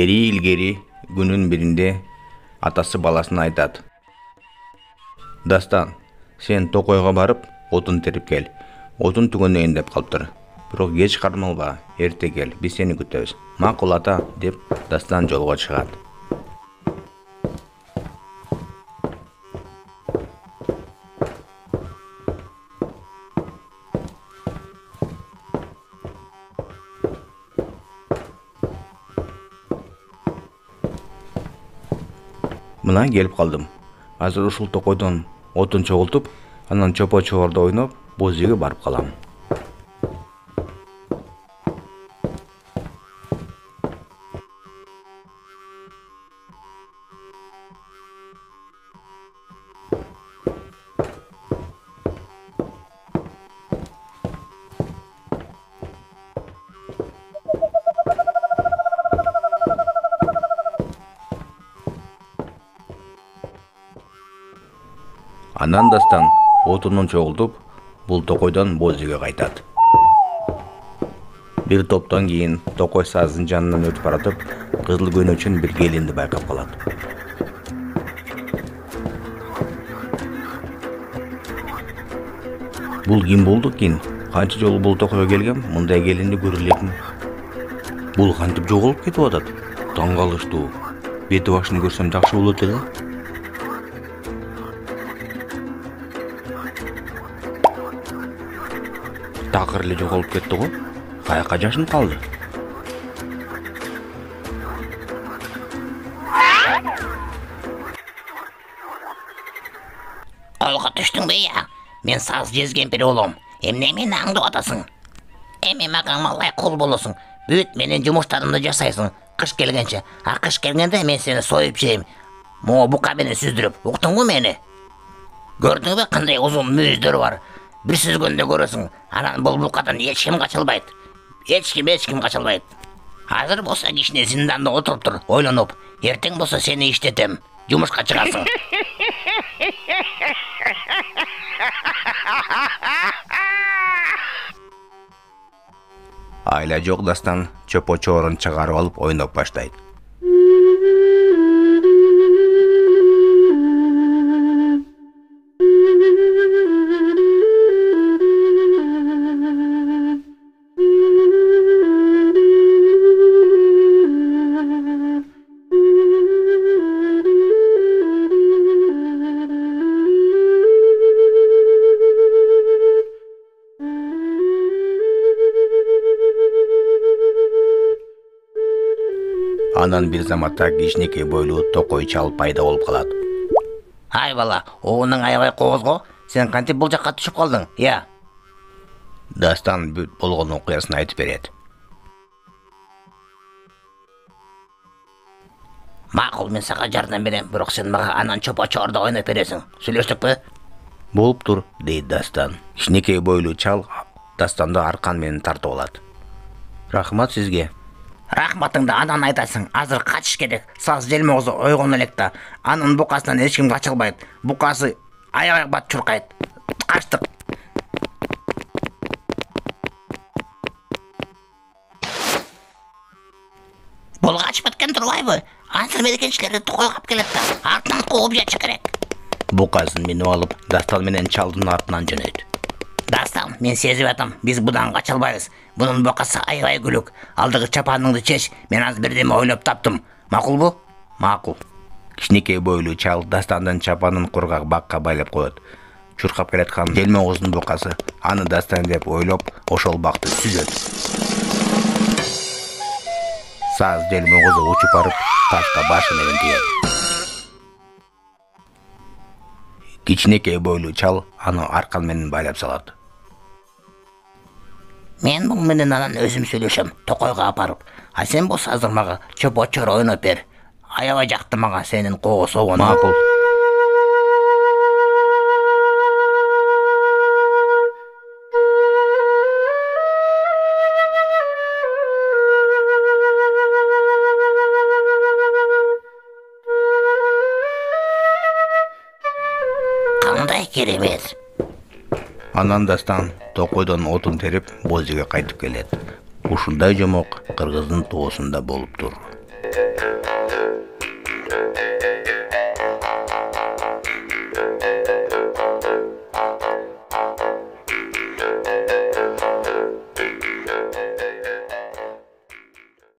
İlgeri günün birinde atası balasına aytат. Dastan, sen Tokoyga barıp otun terip gel. Otun tügөнөйүн деп калыптыр. Бирок кеч кармалба, эрте кел, биз сени күтөбүз. Макул ата, деп Дастан жолго чыгат. Мына келип калдым. Азыр ушул токойдон отун чогултуп, анан чопо-чоордо ойноп, боз үйгө барып калам. Анан Дастан отунун чогултуп, бул токойдон боз үйгө кайтат. Бир топтон кийин токой саздын жанынан өтүп баратып, кызыл көнөчүн бир келинди байкап калат. Бул ким болду экен? Канча жолу бул токойго келгем, мындай келинди көрө элекмин. Бул кантип жоголуп кетип атат? Таң калыштуу. Бети башын көрсөм жакшы болот эле. Такыр эле жоголуп кетти го. Каяка жашынып калды? Колго түштүңбү я? Мен саз жезген бир болом. Эмне мени аңдып атасың? Эми мага малай кул болосуң. Бүт менин жумуштарымды жасайсың. Кыш келгенче, кыш келгенде мен сени союп жейм. Могу бука менен сүздүрүп, уктуңбу мени? Көрдүңбү кандай узун мүйүздөр бар? Bir süzgünde görürsün, anan bul bukadan hiç kim kaçılbaydı. Hiç kim kaçılbaydı. Hazır bolsa kişine zindanda oturup dur, oylanıp, erten bolsa seni işletem, yumuşka çıkarsın. Ayla жок Дастан чопо-чоорун чыгарып алып ойноп баштайт. Анан бир заматта кичинекей бойлуу токой чал пайда болуп калат. Ай бала, оонуң аябай коозго, сен кантип бул жакка түшүп калдың, я? Дастан бүт болгон окуясын айтып берет. Макул, мен сага жардам берем, бирок сен мага анан чопо-чоордо ойноп бересиң. Сүйлөштүкпү? Болуптур, дейт Дастан. Кичинекей бойлуу чал Дастанды аркан менен тартып алат. Рахмат сизге. Рахматыңды анан айтасың, азыр качыш керек. Саз желмоозу ойгон элек да, анын букасынан эч ким качылбайт. Букасы аябай бат чуркайт. Качтык. Бул качып кеткен турбайбы? Азыр мерекенчилерди токой кап келет да, артынан кууп жатыш керек. Букасын минип алып, Дастан менен чалдын артынан жөнөйт. Дастан, мен сезип атам, биз будан качылбайбыз. Bunun bokası aybay gülük. Aldığı çapanыңды çeş, men az birdeme oylop taptım. Makul bu? Makul. Кичинекей бойлуу чал Дастандан чапанын кургак бакка байлап коет. Чуркап келаткан желмоозунун бокасы аны Дастан деп ойлоп, ошол бакты сүзөт. Саз желмоозу учуп барып, ташка башы менен тийет. Кичинекей бойлуу чал аны аркан менен байлап салат. Men bu менен анан өзүм сүйлөшөм, токойго апарып. А сен болсо азыр мага чопо-чоор ойноп бер. Аябай жакты мага сенин коо соогон. Макул. Кандай керемет. Анан Дастан токойдон отун терип боз үйгө кайтып келет. Ушундай жомок кыргыздын тоосунда болуптур.